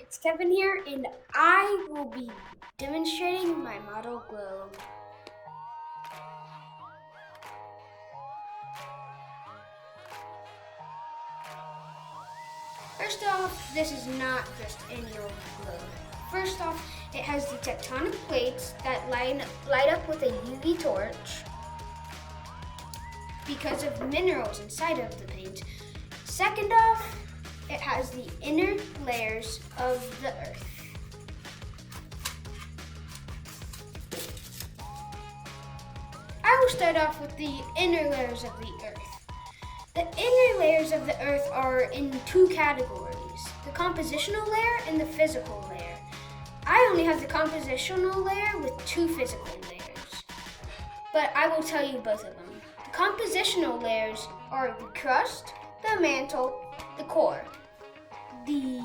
it's Kevin here, and I will be demonstrating my model globe. First off, this is not just any old globe. First off, it has the tectonic plates that light up with a UV torch because of minerals inside of the paint. Second off, it has the inner layers of the earth. I will start off with the inner layers of the earth. The inner layers of the earth are in two categories, the compositional layer and the physical layer. I only have the compositional layer with two physical layers, but I will tell you both of them. The compositional layers are the crust, the mantle, the core. The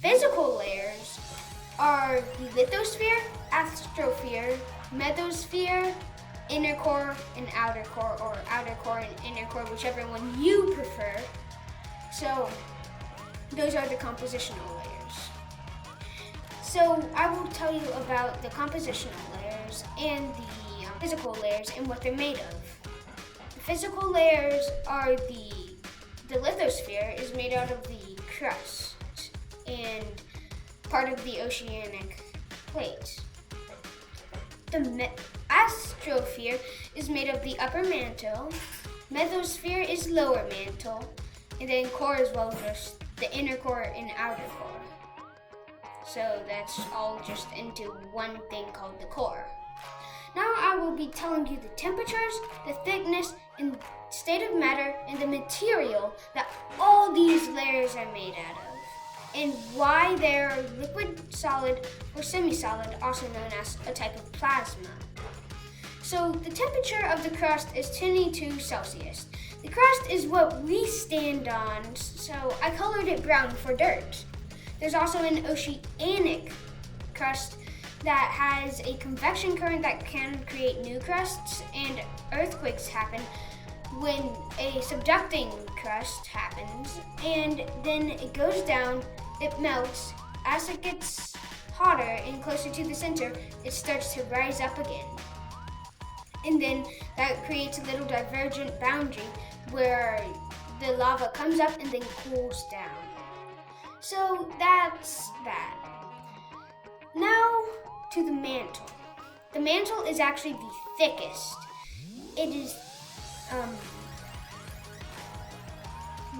physical layers are the lithosphere, astrosphere, mesosphere, inner core and outer core, or outer core and inner core, whichever one you prefer. So those are the compositional layers. So I will tell you about the compositional layers and the physical layers and what they're made of. The physical layers are the lithosphere is made out of the crust and part of the oceanic plate. The astrosphere is made of the upper mantle, mesosphere is lower mantle, and then core as well, just the inner core and outer core. So that's all just into one thing called the core. Now I will be telling you the temperatures, the thickness, and state of matter, and the material that all these layers are made out of, and why they're liquid, solid, or semi-solid, also known as a type of plasma. So the temperature of the crust is 22 Celsius. The crust is what we stand on, so I colored it brown for dirt. There's also an oceanic crust that has a convection current that can create new crusts, and earthquakes happen when a subducting crust happens, and then it goes down, it melts. As it gets hotter and closer to the center, it starts to rise up again. And then that creates a little divergent boundary where the lava comes up and then cools down. So that's that. Now to the mantle. The mantle is actually the thickest. It is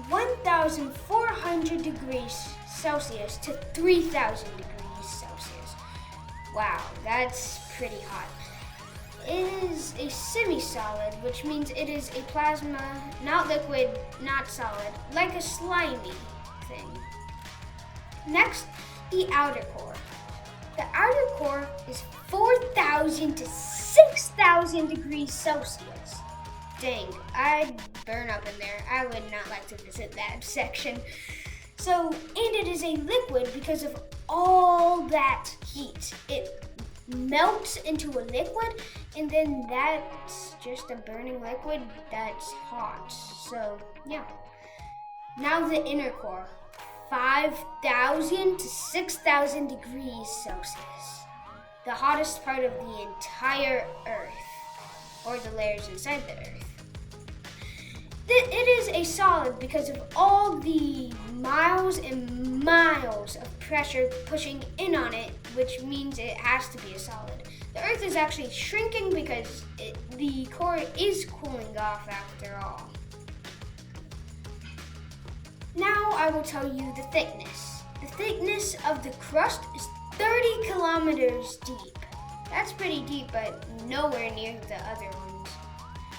1,400 degrees Celsius to 3,000 degrees Celsius. Wow, that's pretty hot. It is a semi-solid, which means it is a plasma, not liquid, not solid, like a slimy thing. Next, the outer core. The outer core is 4,000 to 6,000 degrees Celsius. Dang, I'd burn up in there. I would not like to visit that section. So, and it is a liquid because of all that heat. It melts into a liquid, and then that's just a burning liquid that's hot. So, yeah. Now the inner core. 5,000 to 6,000 degrees Celsius. The hottest part of the entire Earth, or the layers inside the Earth. It is a solid because of all the miles and miles of pressure pushing in on it, which means it has to be a solid. The Earth is actually shrinking because the core is cooling off after all. Now I will tell you the thickness. The thickness of the crust is 30 kilometers deep. That's pretty deep, but nowhere near the other ones.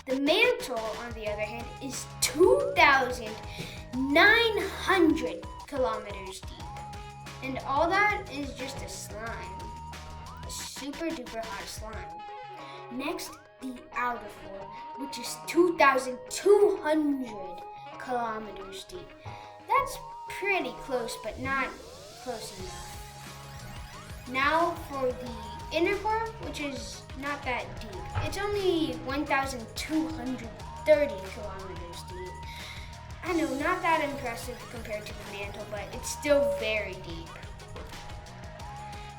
The mantle, on the other hand, is 2,900 kilometers deep. And all that is just a slime. A super duper hot slime. Next, the outer core, which is 2,200 kilometers deep. That's pretty close, but not close enough. Now for the inner core, which is not that deep. It's only 1,230 kilometers deep. I know, not that impressive compared to the mantle, but it's still very deep.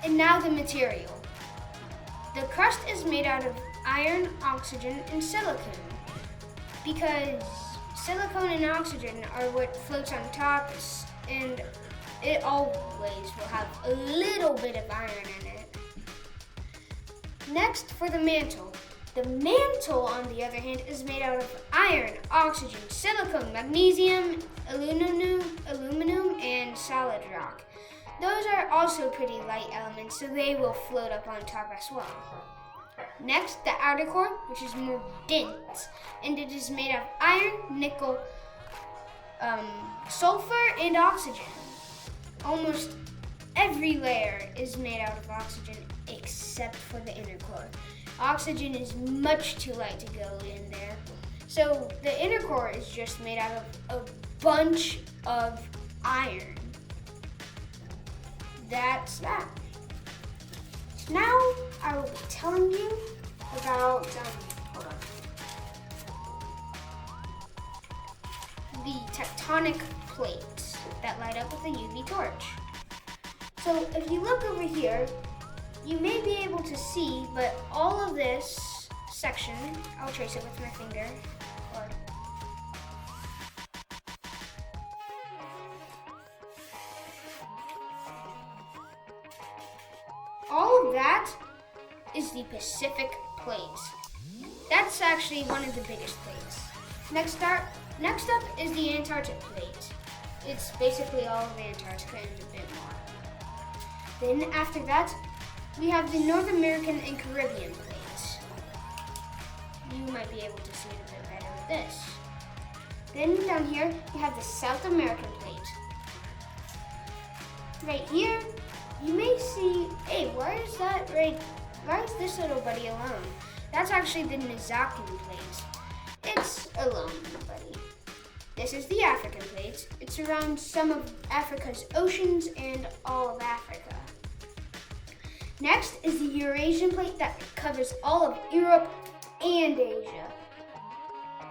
And now the material. The crust is made out of iron, oxygen, and silicon. Because silicone and oxygen are what floats on top, and it always will have a little bit of iron in it. Next, for the mantle. The mantle, on the other hand, is made out of iron, oxygen, silicon, magnesium, aluminum, and solid rock. Those are also pretty light elements, so they will float up on top as well. Next, the outer core, which is more dense, and it is made of iron, nickel, sulfur, and oxygen. Almost every layer is made out of oxygen except for the inner core. Oxygen is much too light to go in there. So the inner core is just made out of a bunch of iron. That's that. Now I will be telling you about, the tectonic plates that light up with a UV torch. So if you look over here, you may be able to see, but all of this section, I'll trace it with my finger. All of that is the Pacific Plate. That's actually one of the biggest plates. Next up is the Antarctic Plate. It's basically all of Antarctica and a bit more. Then after that, we have the North American and Caribbean plates. You might be able to see it a bit better with this. Then down here, we have the South American plate. Right here, you may see, hey, why is this little buddy alone? That's actually the Nazacan plate. It's alone, buddy. This is the African plate. It surrounds some of Africa's oceans and all of Africa. Next is the Eurasian plate that covers all of Europe and Asia.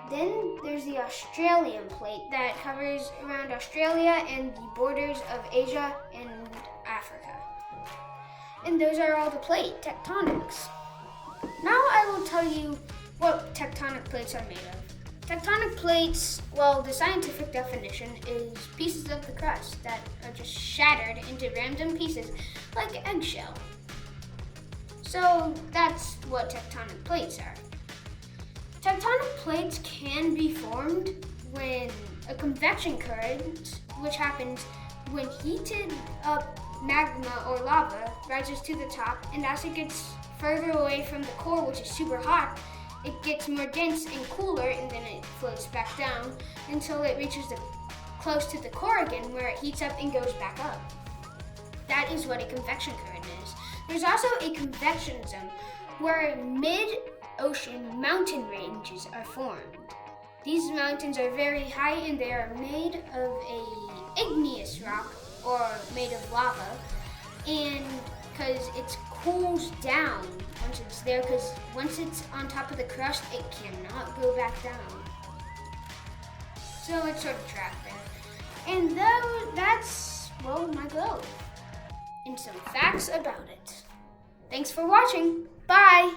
Then there's the Australian plate that covers around Australia and the borders of Asia and Africa. And those are all the plate tectonics. Now I will tell you what tectonic plates are made of. Tectonic plates, well, the scientific definition is pieces of the crust that are just shattered into random pieces like eggshell. So that's what tectonic plates are. Tectonic plates can be formed when a convection current, which happens when heated up magma or lava rises to the top, and as it gets further away from the core, which is super hot, it gets more dense and cooler, and then it floats back down until it reaches close to the core again, where it heats up and goes back up. That is what a convection current is. There's also a convection zone where mid-ocean mountain ranges are formed. These mountains are very high and they are made of a igneous rock or made of lava, and because it cools down once it's there, because once it's on top of the crust, it cannot go back down. So it's sort of trapped there. And that's, well, my globe. And some facts about it. Thanks for watching. Bye!